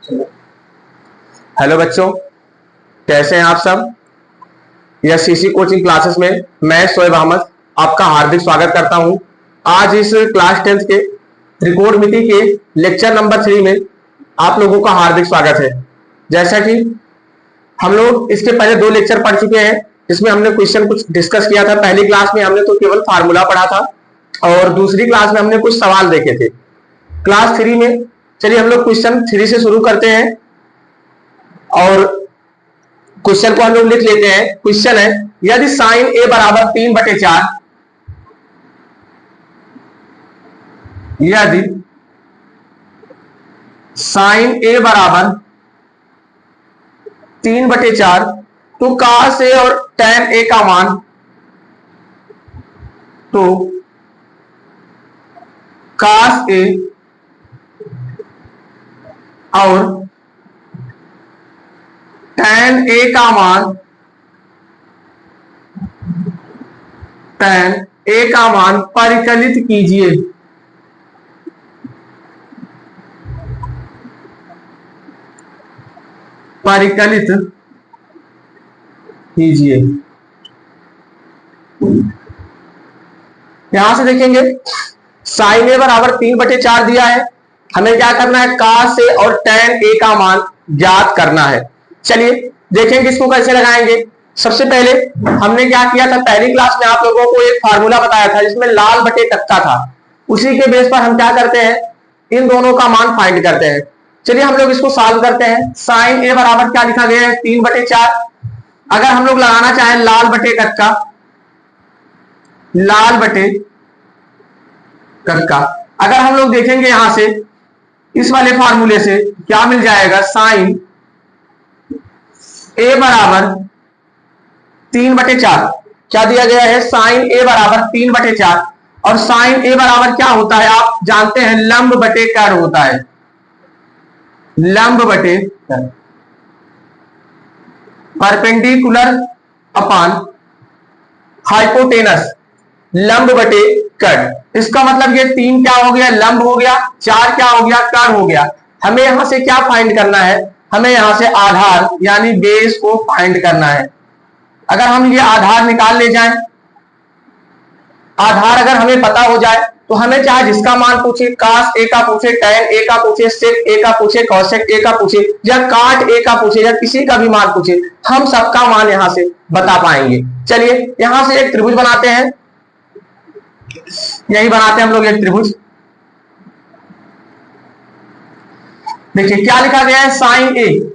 Hello बच्चों, कैसे हैं आप सब। यह सीसी कोचिंग क्लासेस में मैं शोएब अहमद आपका हार्दिक स्वागत करता हूं। आज इस क्लास 10th के त्रिकोणमिति के लेक्चर नंबर 3 में आप लोगों का हार्दिक स्वागत है। जैसा कि हम लोग इसके पहले 2 लेक्चर पढ़ चुके हैं, इसमें हमने क्वेश्चन कुछ डिस्कस किया था। पहली क्लास में हमने तो केवल फार्मूला पढ़ा था और दूसरी क्लास में हमने कुछ सवाल देखे थे। क्लास 3 में चलिए हम लोग क्वेश्चन 3 से शुरू करते हैं और क्वेश्चन को हम लोग लिख लेते हैं। क्वेश्चन है, यदि साइन ए बराबर 3/4, यदि साइन ए बराबर 3/4 तो cos ए और tan ए का मान, तो cos ए और tan ए का मान, tan ए का मान परिकलित कीजिए। परिकलित कीजिए। यहां से देखेंगे साइन ए बराबर 3/4 दिया है, हमें क्या करना है, cos ए और tan ए का मान ज्ञात करना है। चलिए देखेंगे इसको कैसे लगाएंगे। सबसे पहले हमने क्या किया था, पहली क्लास में आप लोगों को एक फार्मूला बताया था जिसमें लाल बटे कक्का था। उसी के बेस पर हम क्या करते हैं, इन दोनों का मान फाइंड करते हैं। चलिए हम लोग इसको सॉल्व करते हैं। साइन ए बराबर क्या लिखा गया है, 3/4। अगर हम लोग लगाना चाहें लाल बटे कक्का, लाल बटे कक्का, अगर हम लोग देखेंगे यहां से इस वाले फार्मूले से क्या मिल जाएगा, साइन ए बराबर 3/4। क्या दिया गया है, साइन ए बराबर 3/4 और साइन ए बराबर क्या होता है, आप जानते हैं लंब बटे कर्ण होता है। लंब बटे परपेंडिकुलर अपॉन हाइपोटेनस, लंब बटे कर्ण। इसका मतलब ये 3 क्या हो गया, लंब हो गया, 4 क्या हो गया, कर्ण हो गया। हमें यहां से क्या फाइंड करना है, हमें यहां से आधार यानी बेस को फाइंड करना है। अगर हम ये आधार निकाल ले जाएं, आधार अगर हमें पता हो जाए तो हमें चाहे जिसका मान पूछे, cos ए का पूछे, tan ए का पूछे, sec ए का पूछे, cosec ए का पूछे या cot ए का पूछे या किसी का भी मान पूछे, हम सबका मान यहां से बता पाएंगे। चलिए यहां से एक त्रिभुज बनाते हैं, यही बनाते हैं हम लोग एक त्रिभुज। देखिए क्या लिखा गया है, sine A,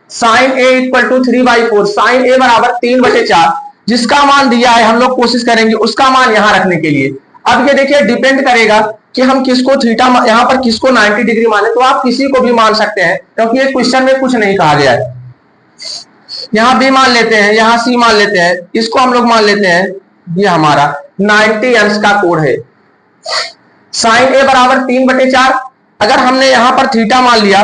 sine A equal to 3/4, sine A बराबर 3/4। जिसका मान दिया है हम लोग कोशिश करेंगे उसका मान यहां रखने के लिए। अब ये देखिए डिपेंड करेगा कि हम किसको थीटा, यहां पर किसको 90 डिग्री माने, तो आप किसी को भी मान सकते हैं क्योंकि ये क्वेश्चन में कुछ नहीं कहा गया है। यहां बी मान लेते हैं, यहां सी मान लेते हैं, इसको हम लोग मान लेते हैं ये हमारा 90 अंश का कोण है। साइन ए बराबर 3/4, अगर हमने यहां पर थीटा मान लिया,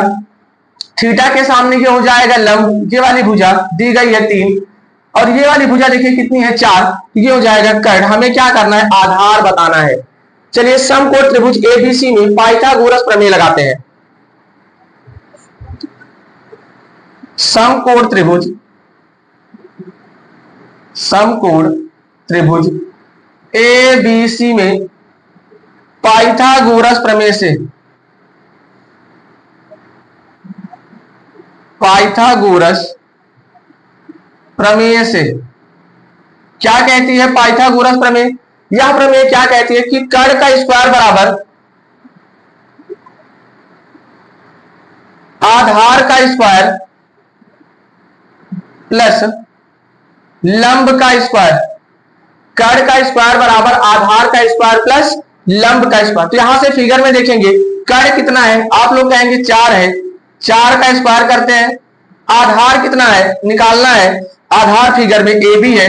थीटा के सामने ये हो जाएगा लंब, ये वाली भुजा दी गई है 3 और ये वाली भुजा देखिए कितनी है 4, ये हो जाएगा कर्ण। हमें क्या करना है, आधार बताना है। चलिए समकोण त्रिभुज एबीसी में पाइथागोरस प्रमेय लगाते हैं। समकोण त्रिभुज, समकोण त्रिभुज एबीसी में पाइथागोरस प्रमेय से, पाइथागोरस प्रमेय से क्या कहती है, पाइथागोरस प्रमेय, यह प्रमेय क्या कहती है कि कर्ण का स्क्वायर बराबर आधार का स्क्वायर प्लस लंब का स्क्वायर, कर्ण का स्क्वायर बराबर आधार का स्क्वायर प्लस लंब का स्क्वायर। तो यहां से फिगर में देखेंगे कर्ण कितना है, आप लोग कहेंगे 4 है, 4 का स्क्वायर करते हैं, आधार कितना है निकालना है, आधार फिगर में ए बी है,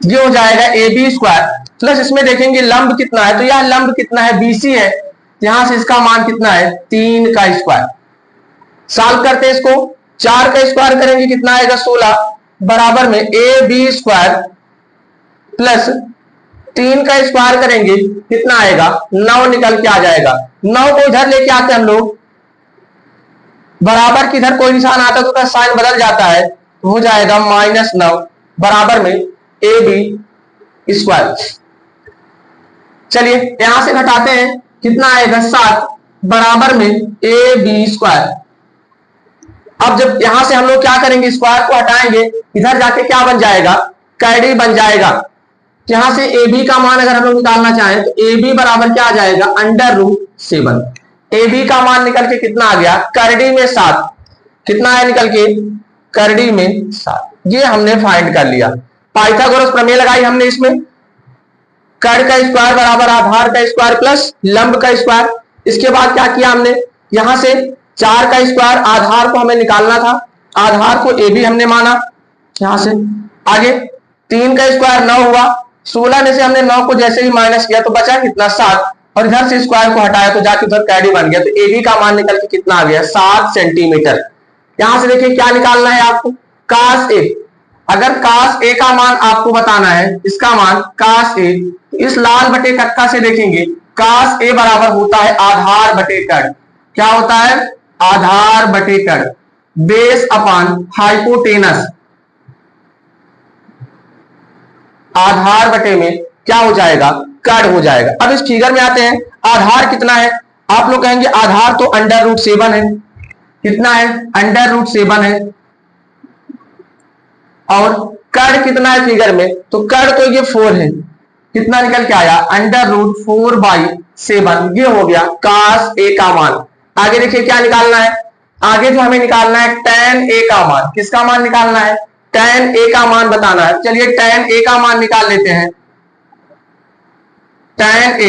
ये हो जाएगा ए बी स्क्वायर प्लस इसमें देखेंगे लंब कितना है, तो यह लंब कितना है, बीसी है, यहां से इसका मान कितना है, 3 का स्क्वायर। सॉल्व करते हैं इसको, 4 का स्क्वायर करेंगे कितना आएगा 16, बराबर में ए बी स्क्वायर प्लस 3 का स्क्वायर करेंगे कितना आएगा 9 निकल के आ जाएगा। 9 को इधर लेके आते हैं हम लोग, बराबर किधर कोई निशान आता है तो उसका साइन बदल जाता है, तो हो जाएगा -9 बराबर में ए बी स्क्वायर। चलिए यहां से घटाते हैं, कितना आएगा 7 बराबर में ए बी स्क्वायर। अब जब यहां से हम लोग क्या करेंगे, स्क्वायर को हटाएंगे, इधर जाके क्या बन जाएगा, कैडी बन जाएगा। यहां से ए बी का मान अगर हम लोग निकालना चाहें तो ए बी बराबर क्या आ जाएगा, √7। ए बी का मान निकल के कितना आ गया, करड़ी में 7, कितना आया निकल के, करड़ी में 7। ये हमने फाइंड कर लिया। पाइथागोरस प्रमेय लगाई हमने इसमें, कर का स्क्वायर बराबर आधार का स्क्वायर प्लस लंब का स्क्वायर। इसके बाद क्या किया हमने, यहां से 4 का स्क्वायर, आधार को हमें निकालना था, आधार को ए बी हमने माना। यहां से आगे 3 का स्क्वायर 9 हुआ, 16 में से हमने 9 को जैसे ही माइनस किया तो बचा कितना 7, और इधर से स्क्वायर को हटाया तो जाके उधर कैडी बन गया, तो ए बी का मान निकल के कितना आ गया, 7 सेंटीमीटर। यहां से देखिए क्या निकालना है आपको, कास ए। अगर कास ए का मान आपको बताना है, इसका मान कास ए, इस लाल बटे कक्का से देखेंगे, कास ए बराबर होता है आधार बटे कड़। क्या होता है, आधार बटे कड़, बेस अपान हाइपोटेनस। आधार बटे में क्या हो जाएगा, कड़ हो जाएगा। अब इस फिगर में आते हैं, आधार कितना है, आप लोग कहेंगे आधार तो √7 है। कितना है, √7 है। और कड़ कितना है फिगर में, तो कड़ तो ये 4 है, कितना निकल के आया, √4/7। ये हो गया कास ए का मान। आगे देखिए क्या निकालना है, आगे जो हमें निकालना है tan ए का मान। किसका मान निकालना है, tan ए का मान बताना है। चलिए tan ए का मान निकाल लेते हैं। tan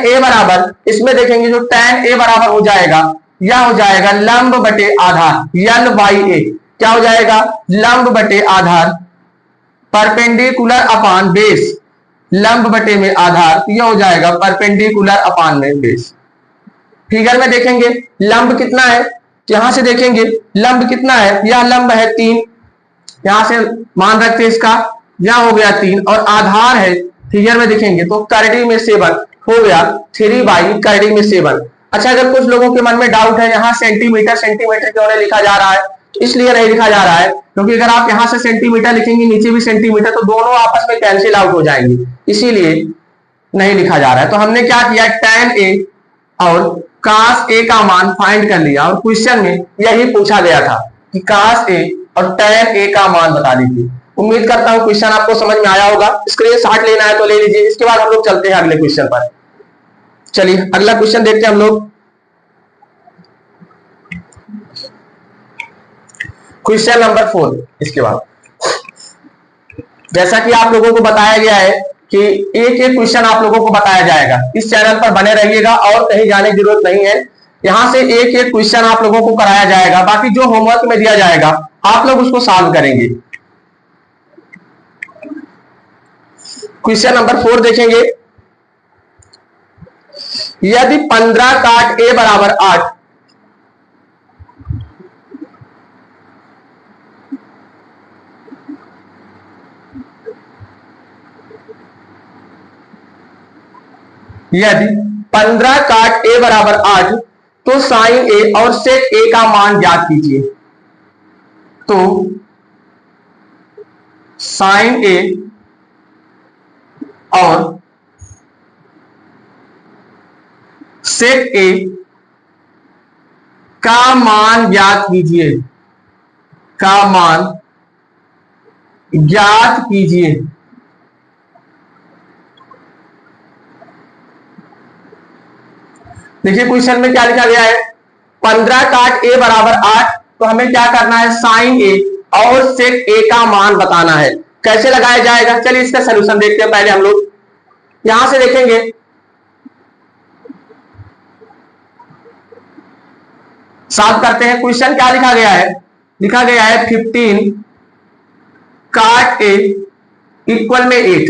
ए बराबर, इसमें देखेंगे जो tan ए बराबर हो जाएगा, यह हो जाएगा लंब बटे आधार, L/A। क्या हो जाएगा, लंब बटे आधार, परपेंडिकुलर अपान बेस, लंब बटे में आधार, यह हो जाएगा परपेंडिकुलर अपान में बेस। फिगर में देखेंगे लंब कितना है, यहां से देखेंगे लंब कितना है, यह लंब है 3, यहां से मान रखते हैं इसका, यह हो गया 3, और आधार है, फिगर में देखेंगे तो करड़ी में 7 हो गया, 3 करड़ी में 7। अच्छा, अगर कुछ लोगों के मन में डाउट है यहाँ सेंटीमीटर क्यों नहीं लिखा जा रहा है, तो इसलिए नहीं लिखा जा रहा है क्योंकि अगर आप यहां से सेंटीमीटर लिखेंगे, नीचे भी सेंटीमीटर, तो दोनों आपस में कैंसिल आउट हो जाएंगे, इसीलिए नहीं लिखा जा रहा है। तो हमने क्या किया, tan ए और कास ए का मान फाइंड कर लिया, और क्वेश्चन में यही पूछा गया था कि कास ए और tan ए का मान बता दीजिए। उम्मीद करता हूं क्वेश्चन आपको समझ में आया होगा। स्क्रीनशॉट लेना है तो ले लीजिए। इसके बाद हम लोग चलते हैं अगले क्वेश्चन पर। चलिए अगला क्वेश्चन देखते हैं हम लोग। Question number 4। इसके बाद जैसा कि आप लोगों को बताया गया है कि एक एक क्वेश्चन आप लोगों को बताया जाएगा, इस चैनल पर बने रहिएगा और कहीं जाने की जरूरत नहीं है। यहां से एक एक क्वेश्चन आप लोगों को कराया जाएगा, बाकी जो होमवर्क में दिया जाएगा आप लोग उसको सॉल्व करेंगे। क्वेश्चन नंबर 4 देखेंगे, यदि 15 काट a बराबर 8, यदि 15 काट a बराबर 8 तो साइन a और सेक a का मान ज्ञात कीजिए। तो साइन a और सेक a का मान ज्ञात कीजिए, का मान ज्ञात कीजिए। देखिए क्वेश्चन में क्या लिखा गया है, 15 काट a बराबर 8, तो हमें क्या करना है, साइन a और सेक a का मान बताना है। कैसे लगाया जाएगा, चलिए इसका सलूशन देखते हैं। पहले हम लोग यहां से देखेंगे, सॉल्व करते हैं। क्वेश्चन क्या लिखा गया है, लिखा गया है 15 काट a इक्वल में 8,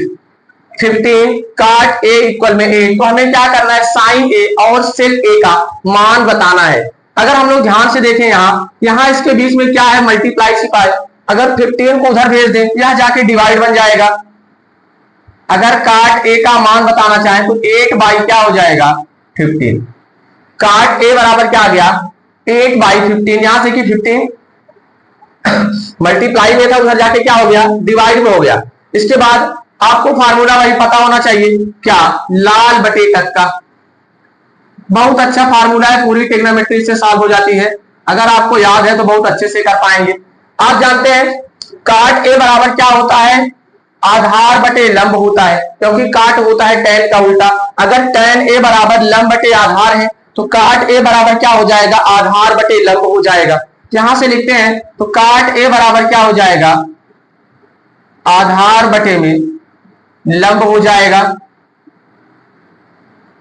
15 काट a इक्वल में 8, तो हमें क्या करना है, साइन a और सेक a का मान बताना है। अगर हम लोग ध्यान से देखें, यहां इसके बीच में क्या है, मल्टीप्लाई सिपाही। अगर 15 को उधर भेज दें, यह जाके डिवाइड बन जाएगा। अगर काट a का मान बताना चाहें तो 8 बाई क्या हो जाएगा, 15। काट a बराबर क्या आ गया, 8/15, यहां से कि 15 मल्टीप्लाई में था, उधर जाके क्या हो गया, डिवाइड में हो गया। इसके बाद आपको फार्मूला भाई पता होना चाहिए, क्या, लाल बटे कट का। बहुत अच्छा फार्मूला है, पूरी ट्रिग्नोमेट्री से सॉल्व हो जाती है, अगर आपको याद है तो बहुत अच्छे से कर पाएंगे। आप जानते हैं काट ए बराबर क्या होता है, आधार बटे लंब होता है, क्योंकि काट होता है tan का उल्टा। अगर tan ए बराबर लंब बटे आधार है तो काट ए बराबर क्या हो जाएगा, आधार बटे लंब हो जाएगा। यहां से लिखते हैं तो काट ए बराबर क्या हो जाएगा, आधार बटे में लंब हो जाएगा।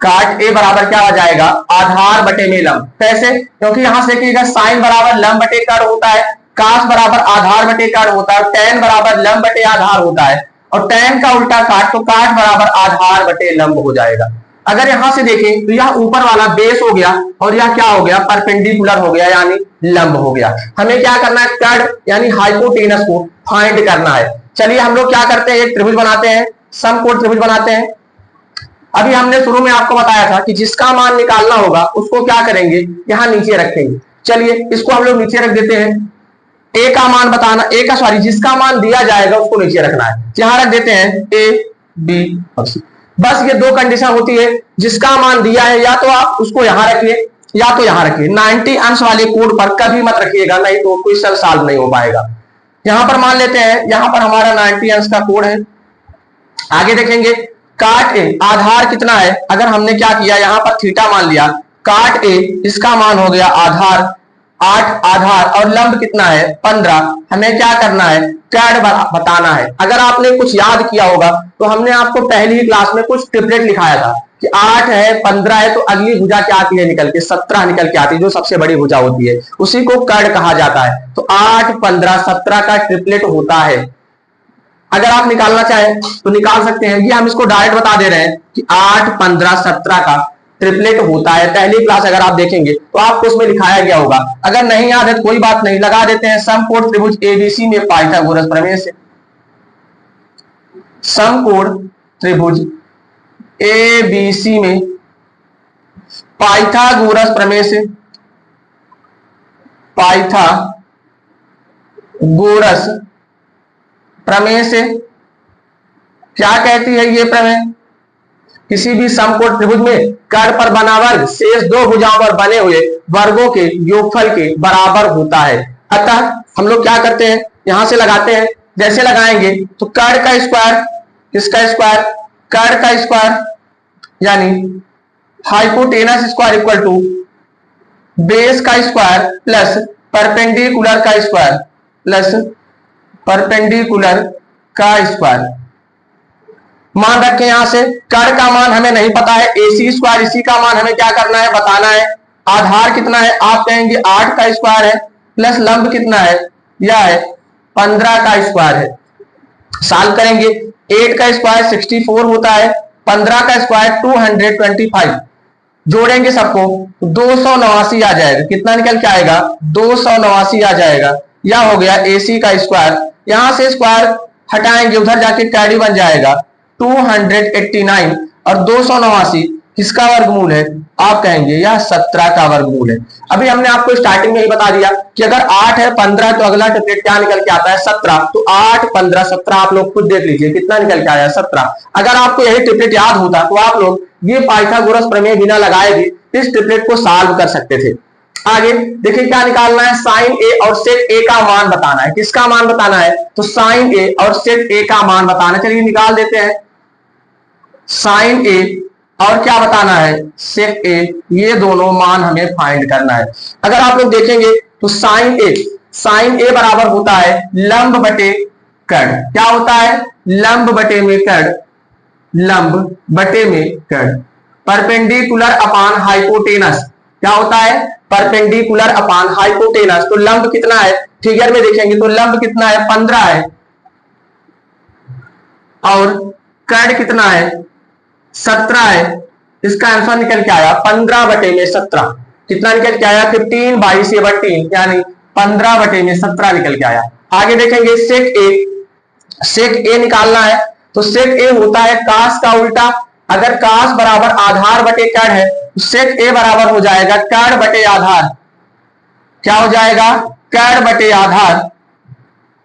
काट ए बराबर क्या हो जाएगा, आधार बटे में लंब। कैसे, क्योंकि यहां से कि साइन बराबर लंब बटे कर्ण होता है, कास बराबर आधार बटे कर्ण होता है, tan बराबर लंब बटे आधार होता है, और tan का उल्टा काट, तो काट बराबर आधार बटे लंब हो जाएगा। अगर यहां से देखें तो यह ऊपर वाला बेस हो गया और यह क्या हो गया, परपेंडिकुलर हो गया, यानी लंब हो गया। हमें क्या करना है, कर्ण यानी हाइपोटेनस को फाइंड करना है। चलिए हम लोग क्या करते हैं, एक त्रिभुज बनाते हैं, समकोण त्रिभुज बनाते हैं। अभी हमने शुरू में आपको बताया था कि जिसका मान निकालना होगा उसको क्या करेंगे, यहां नीचे रखेंगे। चलिए इसको हम लोग नीचे रख देते हैं। ए का मान बताना, ए का सॉरी जिसका मान दिया जाएगा उसको नीचे रखना है, यहां रख देते हैं ए बी और सी। बस ये दो कंडीशन होती है, जिसका मान दिया है या तो आप उसको यहां रखिए या तो यहां रखिए। 90 अंश वाले कोड पर कभी मत रखिएगा, नहीं तो क्वेश्चन सॉल्व नहीं हो पाएगा। यहां पर मान लेते हैं, यहां पर हमारा 90 अंश का कोड है। आगे देखेंगे काट ए आधार कितना है, अगर हमने क्या किया, यहां पर थीटा मान लिया, काट ए इसका मान हो गया आधार 8 आधार, और लंब कितना है 15। हमें क्या करना है, कर्ण बताना है। अगर आपने कुछ याद किया होगा तो हमने आपको पहली ही क्लास में कुछ ट्रिपलेट लिखाया था कि 8 है 15 है तो अगली भुजा क्या आती है निकल के, 17 निकल के आती है, जो सबसे बड़ी भुजा होती है, उसी को कर्ण कहा जाता है। तो 8 15 17 का ट्रिपलेट होता है। अगर आप निकालना चाहें तो निकाल सकते हैं, ये हम इसको डायरेक्ट बता दे रहे हैं कि 8 15 17 का ट्रिपलेट होता है। पहली क्लास अगर आप देखेंगे तो आपको उसमें लिखाया गया होगा, अगर नहीं याद है तो कोई बात नहीं, लगा देते हैं। समकोण त्रिभुज एबीसी में पाइथागोरस प्रमेय से, समकोण त्रिभुज एबीसी में पाइथागोरस प्रमेय से, पाइथागोरस प्रमेय से क्या कहती है ये प्रमेय, किसी भी समकोण त्रिभुज में कर्ण पर बना वर्ग शेष दो भुजाओं पर बने हुए वर्गों के योगफल के बराबर होता है। अतः हम लोग क्या करते हैं, यहां से लगाते हैं, जैसे लगाएंगे तो कर्ण का स्क्वायर, किसका स्क्वायर, कर्ण का स्क्वायर यानी hypotenuse square equal to base का स्क्वायर प्लस परपेंडिकुलर का स्क्वायर, प्लस परपेंडिकुलर का स्क्वायर। मान रखें यहां से कर्ण का मान हमें नहीं पता है, AC स्क्वायर, इसी का मान हमें क्या करना है, बताना है। आधार कितना है, आप कहेंगे 8 का स्क्वायर है, प्लस लंब कितना है, यह है 15 का स्क्वायर है। सॉल्व करेंगे, 8 का स्क्वायर 64 होता है, 15 का स्क्वायर 225, जोड़ेंगे सबको 289 आ जाएगा। कितना निकल के आएगा, 289 आ जाएगा। यह हो गया AC का स्क्वायर। यहां से स्क्वायर हटाएंगे, उधर जाके कैरी बन जाएगा 289, और 289 किसका वर्गमूल है, आप कहेंगे यह 17 का वर्गमूल है। अभी हमने आपको स्टार्टिंग में ही बता दिया कि अगर 8 है 15 है तो अगला ट्रिपलेट क्या निकल के आता है, 17। तो 8 15 17 आप लोग खुद देख लीजिए कितना निकल के आया, 17। अगर आपको यही ट्रिपलेट याद होता तो आप लोग ये पाइथागोरस प्रमेय बिना लगाए भी इस ट्रिपलेट को सॉल्व कर सकते थे। आगे देखिए क्या निकालना है, साइन ए और सेक ए का मान बताना है। किसका मान बताना है, तो साइन ए और सेक ए का मान बताना है। चलिए निकाल देते हैं, साइन ए और क्या बताना है, सेक ए, ये दोनों मान हमें फाइंड करना है। अगर आप लोग देखेंगे तो साइन ए बराबर होता है लंब बटे कर्ण। क्या होता है, लंब बटे में कर्ण, लंब बटे में कर्ण। परपेंडिकुलर अपान हाइपोटेनस क्या होता है, परपेंडिकुलर अपान हाइपोटेनस। तो लंब कितना है, फिगर में देखेंगे तो लंब कितना है 15 है, और कर्ण कितना है 17 है। इसका आंसर निकल के आया 15 बटे में 17। कितना निकल के आया, 15/17, यानी 15 बटे में 17 निकल के आया। आगे देखेंगे सेक ए निकालना है। तो सेक ए होता है कास का उल्टा। अगर कास बराबर आधार बटे कर्ण है तो सेक ए बराबर हो जाएगा कर्ण बटे आधार। क्या हो जाएगा, कड़ बटे आधार।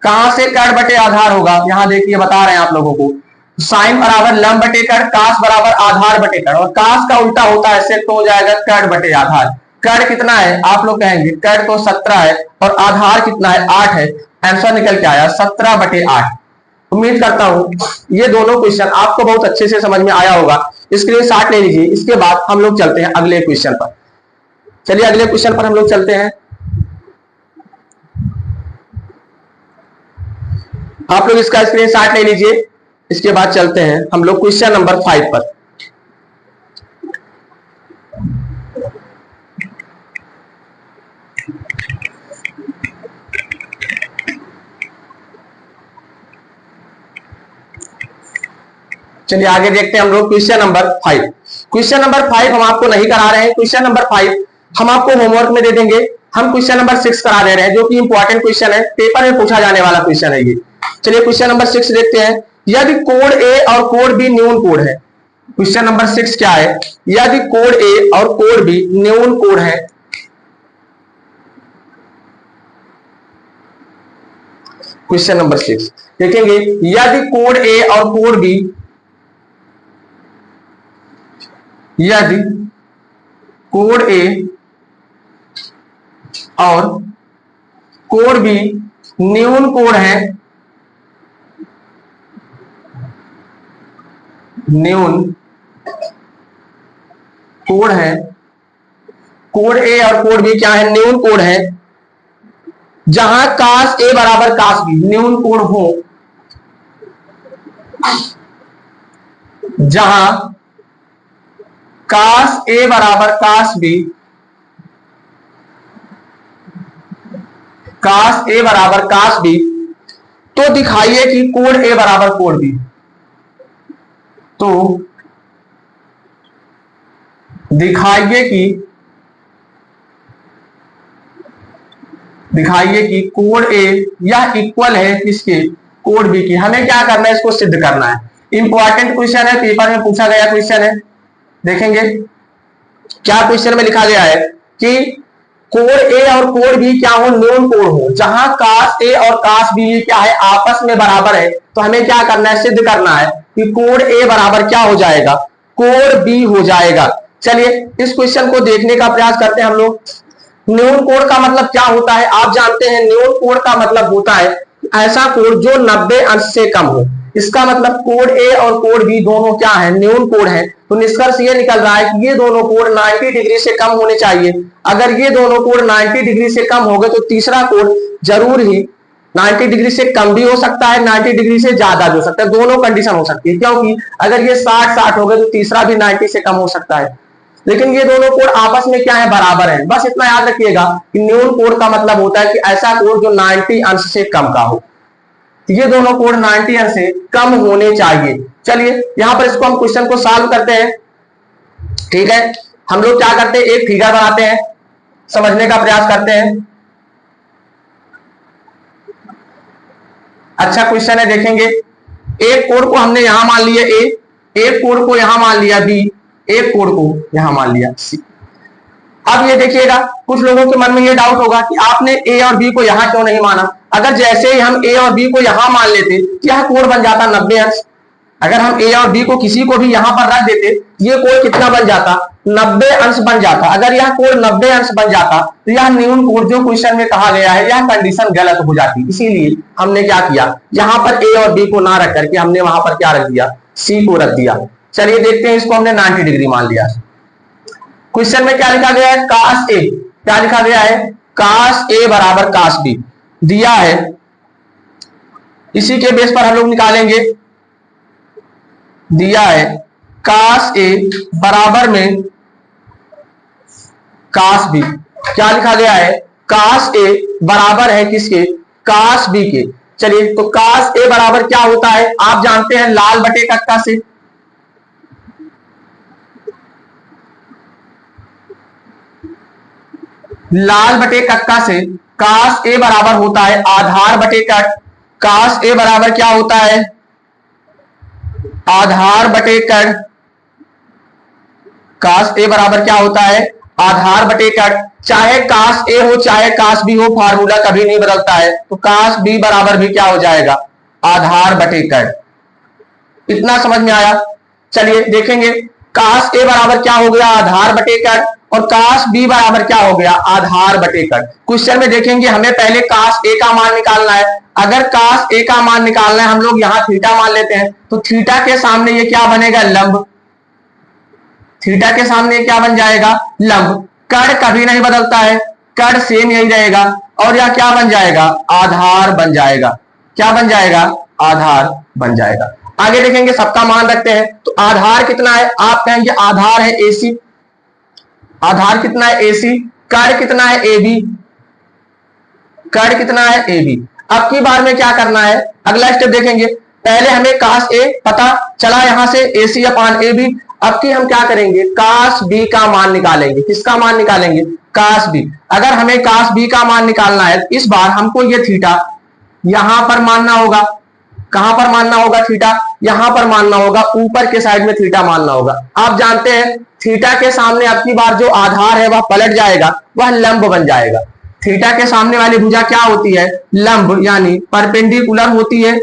कहां से कड़ बटे आधार होगा, यहां देखिए बता रहे हैं आप लोगों को, साइन बराबर लंब बटे कड़, कास बराबर आधार बटे कड़, और कास का उल्टा होता है सेक, तो हो जाएगा कड़ बटे आधार। कड़ कितना है आप लोग कहेंगे, कड़ तो 17 है और आधार कितना है 8 है। आंसर निकल के आया 17 बटे 8। उम्मीद करता हूं ये दोनों क्वेश्चन आपको बहुत अच्छे से समझ में आया होगा। स्क्रीनशॉट ले लीजिए। इसके बाद हम लोग चलते हैं अगले क्वेश्चन पर। चलिए अगले क्वेश्चन पर हम लोग चलते हैं। आप लोग इसका स्क्रीनशॉट ले लीजिए। इसके बाद चलते हैं हम लोग क्वेश्चन नंबर 5 पर। चलिए आगे देखते हैं हम लोग क्वेश्चन नंबर 5। क्वेश्चन नंबर 5 हम आपको नहीं करा रहे हैं। क्वेश्चन नंबर 5 हम आपको होमवर्क में दे देंगे। हम क्वेश्चन नंबर 6 करा दे रहे हैं, जो कि इंपॉर्टेंट क्वेश्चन है, पेपर में पूछा जाने वाला क्वेश्चन है ये। चलिए क्वेश्चन नंबर 6 देखते हैं। यदि कोड ए और कोड बी न्यून कोड है, क्वेश्चन नंबर 6 क्या है, यदि कोड ए और कोड बी न्यून कोड है, क्वेश्चन नंबर 6 देखेंगे। यदि कोड ए और कोड बी, यदि कोड ए और कोड बी न्यून कोड है, न्यून कोड है, कोड ए और कोड बी क्या है, न्यून कोड है, जहां कास ए बराबर कास बी न्यून कोड हो, जहां कास ए बराबर कास बी, कास ए बराबर कास बी, तो दिखाइए कि कोड ए बराबर कोड बी। तो दिखाइए कि कोड ए यह इक्वल है किसके, कोड बी की। हमें क्या करना है, इसको सिद्ध करना है। इंपॉर्टेंट क्वेश्चन है, पेपर में पूछा गया क्वेश्चन है। देखेंगे क्या क्वेश्चन में लिखा गया है कि कोड ए और कोड बी क्या हो, न्यून कोड हो, जहां कास ए और कास बी क्या है, आपस में बराबर है। तो हमें क्या करना है, सिद्ध करना है कि कोड ए बराबर क्या हो जाएगा, कोड बी हो जाएगा। चलिए इस क्वेश्चन को देखने का प्रयास करते हैं हम लोग। न्यून कोड का मतलब क्या होता है, आप जानते हैं न्यून कोड का मतलब होता है ऐसा कोड जो 90 अंश से कम हो। इसका मतलब कोड ए और कोड बी दोनों क्या है, न्यून कोड है। तो निष्कर्ष ये निकल रहा है कि ये दोनों कोड 90 डिग्री से कम होने चाहिए। अगर ये दोनों कोड 90 डिग्री से कम हो गए तो तीसरा कोड जरूर ही 90 डिग्री से कम भी हो सकता है, 90 डिग्री से ज्यादा भी हो सकता है, दोनों कंडीशन हो सकती है। क्योंकि अगर ये 60-60 हो गए तो तीसरा भी 90 से कम हो सकता है। लेकिन ये दोनों कोड आपस में क्या है, बराबर है। बस इतना याद रखिएगा कि न्यून कोड का मतलब होता है कि ऐसा कोड जो 90 अंश से कम का हो। ये दोनों कोड 90 अंश से कम होने चाहिए। चलिए यहां पर इसको हम क्वेश्चन को सॉल्व करते हैं। ठीक है, हम लोग क्या करते हैं, एक फिगर बनाते हैं, समझने का प्रयास करते हैं। अच्छा क्वेश्चन है, देखेंगे। एक कोड को हमने यहां मान लिया ए, एक कोड को यहां मान लिया बी, एक कोड को यहां मान लिया सी। अब ये देखिएगा, कुछ लोगों के मन में ये डाउट होगा कि आपने ए और बी को यहां क्यों नहीं माना। अगर जैसे ही हम ए और बी को यहां मान लेते, यह कोड बन जाता 90 अंश। अगर हम ए और बी को किसी को भी यहां पर रख देते, ये कोड कितना बन जाता, 90 अंश बन जाता। अगर यह कोड 90 अंश बन जाता तो यह न्यून कोड जो क्वेश्चन में कहा गया है, यह कंडीशन गलत हो जाती। इसीलिए हमने क्या किया, यहां पर ए और बी को ना रख करके हमने वहां पर क्या रख दिया, सी को रख दिया। चलिए देखते हैं, इसको हमने 90 डिग्री मान लिया। क्वेश्चन में क्या लिखा गया है, कास ए, क्या लिखा गया है, कास ए बराबर कास बी दिया है। इसी के बेस पर हम लोग निकालेंगे, दिया है कास ए बराबर में कास बी। क्या लिखा गया है, कास ए बराबर है किसके, कास बी के। चलिए तो कास ए बराबर क्या होता है, आप जानते हैं लाल बटे कक्का से। लाल बटे कक्का से कास ए बराबर होता है आधार बटे कट। कास ए बराबर क्या होता है, आधार बटे कट। कास ए बराबर क्या होता है, आधार बटे कड़, चाहे कास ए हो चाहे कास बी हो, फार्मूला कभी नहीं बदलता है, तो कास बी बराबर भी क्या हो जाएगा, आधार बटे कड़। इतना समझ में आया। चलिए देखेंगे, कास ए बराबर क्या हो गया, आधार बटे कड़, और कास बी बराबर क्या हो गया, आधार बटे कड़। क्वेश्चन में देखेंगे हमें पहले कास ए का मान निकालना है। अगर कास ए का मान निकालना है, हम लोग यहां थीटा मान लेते हैं, तो थीटा के सामने ये क्या बनेगा, लंब। थीटा के सामने क्या बन जाएगा, लंब। कड़ कभी नहीं बदलता है, कड़ सेम यही रहेगा, और यह क्या बन जाएगा, आधार बन जाएगा। क्या बन जाएगा, आधार बन जाएगा। आगे देखेंगे, सबका मान रखते हैं, तो आधार कितना है, आप कहेंगे आधार है AC, आधार कितना है AC, कड़ कितना है AB, कड़ कितना है AB। अब की बार में क्या करना है, अगला स्टेप देखेंगे, पहले हमें कास A पता चला यहां से AC अपान AB, अब की हम क्या करेंगे, कास B का मान निकालेंगे। किसका मान निकालेंगे, कास B। अगर हमें कास B का मान निकालना है, इस बार हमको ये थीटा यहां पर मानना होगा। कहां पर मानना होगा, थीटा यहां पर मानना होगा, ऊपर के साइड में थीटा मानना होगा। आप जानते हैं थीटा के सामने अब की बार जो आधार है वह पलट जाएगा, वह लंब बन जाएगा। थीटा के सामने वाली भुजा क्या होती है, लंब, यानी परपेंडिकुलर होती है,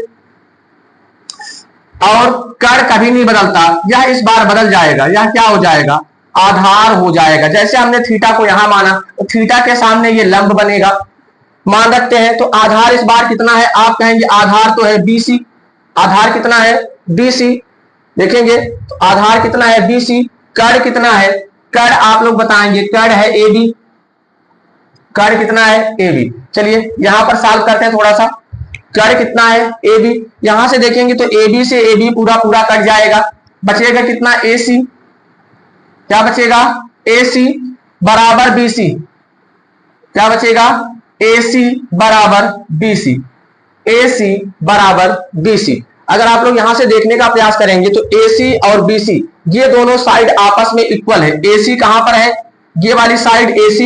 और कड़ कभी नहीं बदलता, यह इस बार बदल जाएगा, यह क्या हो जाएगा, आधार हो जाएगा। जैसे हमने थीटा को यहां माना, तो थीटा के सामने ये लंब बनेगा। मान रखते हैं, तो आधार इस बार कितना है, आप कहेंगे आधार तो है BC, आधार कितना है BC। देखेंगे तो आधार कितना है BC, कड़ कितना है, कड़ आप लोग बताएंगे, कड़ है AB, कड़ कितना है AB। चलिए यहां पर सॉल्व करते हैं थोड़ा सा, कड़ कितना है AB, यहां से देखेंगे तो AB से AB पूरा पूरा कट जाएगा, बचेगा कितना AC, क्या बचेगा AC बराबर BC, क्या बचेगा AC बराबर BC, AC बराबर BC। अगर आप लोग यहां से देखने का प्रयास करेंगे तो AC और BC ये दोनों साइड आपस में इक्वल है। AC कहां पर है, ये वाली साइड AC,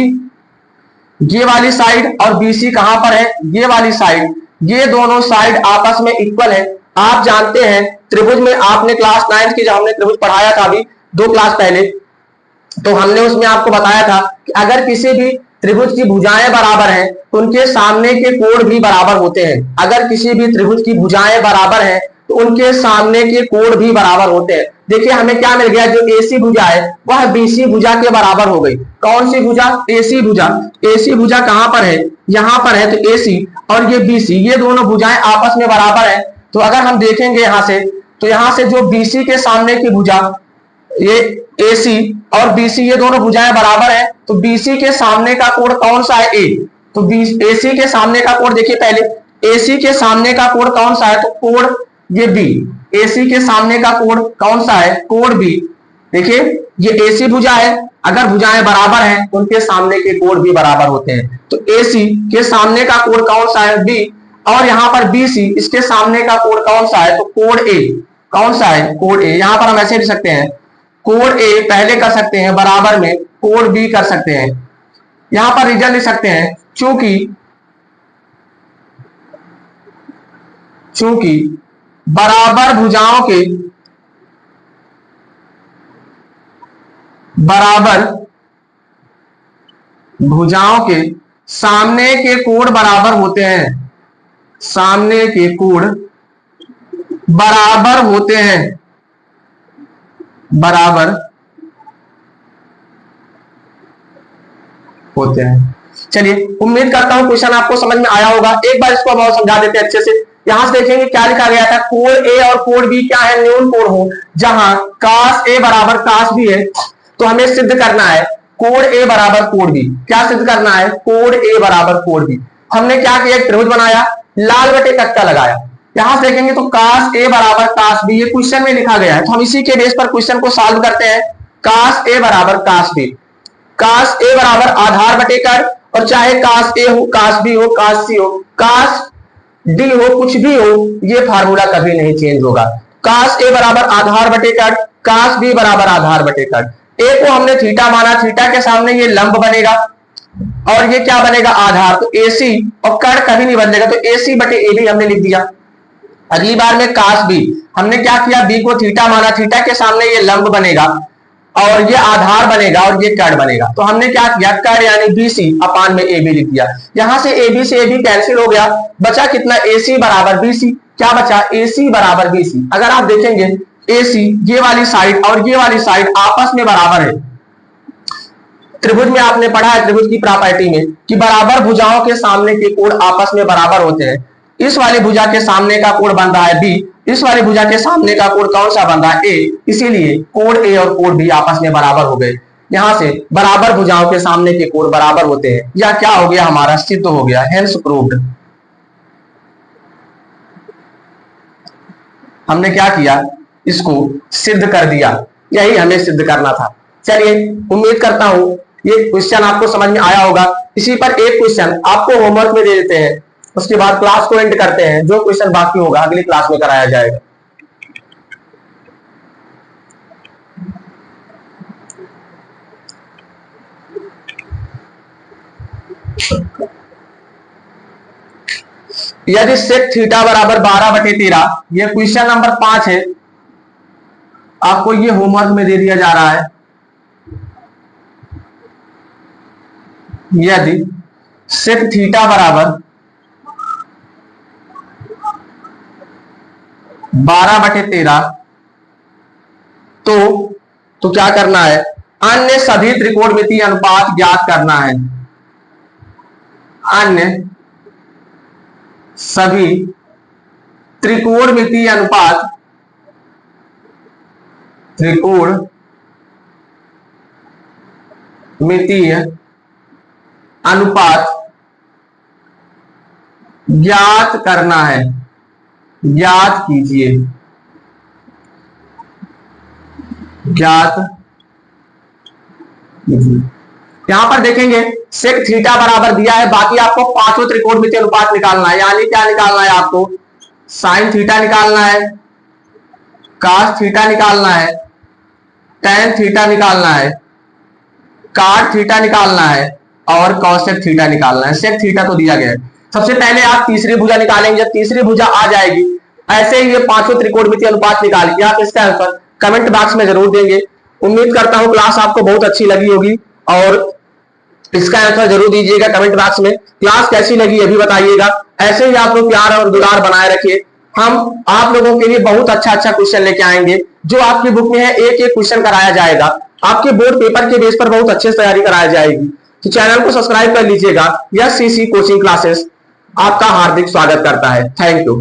ये वाली साइड, और BC कहां पर है, ये वाली साइड। ये दोनों साइड आपस में इक्वल है। आप जानते हैं त्रिभुज में, आपने क्लास 9th की जब हमने त्रिभुज पढ़ाया था अभी 2 क्लास पहले, तो हमने उसमें आपको बताया था कि अगर किसी भी त्रिभुज की भुजाएं बराबर हैं तो उनके सामने के कोण भी बराबर होते हैं। अगर किसी भी त्रिभुज की भुजाएं बराबर हैं तो उनके सामने के कोण भी बराबर होते हैं। देखिए हमें क्या मिल गया, जो AC भुजा है वह BC भुजा के बराबर हो गई। कौन सी भुजा, AC भुजा। AC भुजा कहां पर है, यहां पर है, तो AC और ये BC ये दोनों भुजाएं आपस में बराबर है। तो अगर हम देखेंगे यहां से, तो यहां से जो BC के सामने की भुजा, ये AC और BC ये दोनों भुजाएं बराबर है, तो BC के सामने का कोण कौन सा है, A। तो AC के सामने का कोण देखिए, पहले AC के सामने का कोण कौन सा है, तो कोण ये B। AC के सामने का कोण कौन सा है, कोण B। देखिए ये AC भुजा है, अगर भुजाएं बराबर हैं तो उनके सामने के कोण भी बराबर होते हैं। तो AC के सामने का कोण कौन सा है, B, और यहाँ पर BC इसके सामने का कोण कौन सा है, तो कोण A। कौन सा है, कोण A। यहां पर हम ऐसे लिख सकते हैं, कोण A पहले कर सकते हैं, बराबर में कोण B कर सकते हैं। यहां पर रीजन लिख सकते हैं, चूंकि बराबर भुजाओं के सामने के कोण बराबर होते हैं, सामने के कोण बराबर होते हैं, बराबर होते हैं। चलिए उम्मीद करता हूं क्वेश्चन आपको समझ में आया होगा। एक बार इसको हम समझा देते हैं अच्छे से। यहां से देखेंगे क्या लिखा गया था, कोण A और कोण B क्या है, न्यून कोण हो। जहां कास A बराबर कास B है, तो हमें सिद्ध करना है कोण A बराबर कोण B। क्या सिद्ध करना है, कोण A बराबर कोण B। हमने क्या किया, एक त्रिभुज बनाया, लाल बटे कट्टा लगाया। यहां से देखेंगे तो कास A बराबर कास B ये क्वेश्चन में लिखा गया है, तो हम इसी के बेस पर क्वेश्चन को सॉल्व करते हैं। कास A बराबर कास B, कास A बराबर आधार बटे कड़, और चाहे कास A हो, कास B हो, कास C हो, कास D हो, कुछ भी हो, ये फार्मूला कभी नहीं चेंज होगा। कास A बराबर आधार बटे कड़, कास B बराबर आधार बटे कड़। A को हमने थीटा माना, थीटा के सामने ये लंब बनेगा, और ये क्या बनेगा, आधार। तो AC और कड़ कभी नहीं बदलेगा, तो AC बटे AB हमने लिख दिया। अगली बार में कास B, हमने क्या किया, B को थीटा माना, थीटा के सामने ये लंब बनेगा, और ये आधार बनेगा और ये कड़ बनेगा। तो हमने क्या किया, कड़ यानी BC अपान में AB लिख दिया। यहां से AB से AB कैंसिल हो गया, बचा कितना, AC बराबर BC। क्या बचा, AC बराबर BC। अगर आप देखेंगे AC ये वाली साइड और ये वाली साइड आपस में बराबर है। त्रिभुज में आपने पढ़ा है, त्रिभुज की प्रॉपर्टी में, कि बराबर भुजाओं के सामने के कोण आपस में बराबर होते हैं। इस वाली भुजा के सामने का कोण बन रहा है B, इस वाली भुजा के सामने का कोण कौन सा बन रहा है, A। इसीलिए कोण A और कोण B आपस में बराबर हो गए। यहां से बराबर भुजाओं के सामने के कोण बराबर होते हैं। या क्या हो गया, हमारा सिद्ध हो गया, हेंस प्रूव्ड। हमने क्या किया, इसको सिद्ध कर दिया। यही हमें सिद्ध करना था। चलिए, उम्मीद करता हूं ये क्वेश्चन आपको समझ में आया होगा। इसी पर एक क्वेश्चन आपको होमवर्क में दे देते हैं, उसके बाद क्लास को एंड करते हैं। जो क्वेश्चन बाकी होगा अगली क्लास में कराया जाएगा। यदि सेक थीटा बराबर 12/13, यह क्वेश्चन नंबर 5 है, आपको ये होमवर्क में दे दिया जा रहा है। यदि सेक थीटा बराबर 12/13 तो क्या करना है, अन्य सभी त्रिकोणमितीय अनुपात ज्ञात करना है। अन्य सभी त्रिकोणमितीय अनुपात, त्रिकोणमितीय अनुपात ज्ञात करना है। ज्ञात कीजिए, ज्ञात कीजिए। यहां पर देखेंगे सेक थीटा बराबर दिया है, बाकी आपको पांचों त्रिकोणमितीय अनुपात निकालना है। यानी क्या निकालना है, आपको साइन थीटा निकालना है, कास थीटा निकालना है, टैन थीटा निकालना है, काट थीटा निकालना है और कॉसेक थीटा निकालना है। सेक थीटा तो दिया गया है। सबसे पहले आप तीसरी भुजा निकालेंगे। जब तीसरी भुजा आ जाएगी, ऐसे ही ये पांचों त्रिकोणमितीय अनुपात निकाल के आप इसका आंसर कमेंट बॉक्स में जरूर देंगे। उम्मीद करता हूं क्लास आपको बहुत अच्छी लगी होगी और इसका आंसर जरूर दीजिएगा कमेंट बॉक्स में। क्लास कैसी लगी ये भी बताइएगा। ऐसे ही आप लोग प्यार और दुलार बनाए रखिए। हम आप लोगों के लिए बहुत अच्छा क्वेश्चन लेके आएंगे। जो आपकी बुक में है एक एक क्वेश्चन कराया जाएगा। आपके बोर्ड पेपर के बेस पर बहुत अच्छे से तैयारी कराई जाएगी। तो चैनल को सब्सक्राइब कर लीजिएगा। यस सीसी कोचिंग क्लासेस आपका हार्दिक स्वागत करता है। Thank you.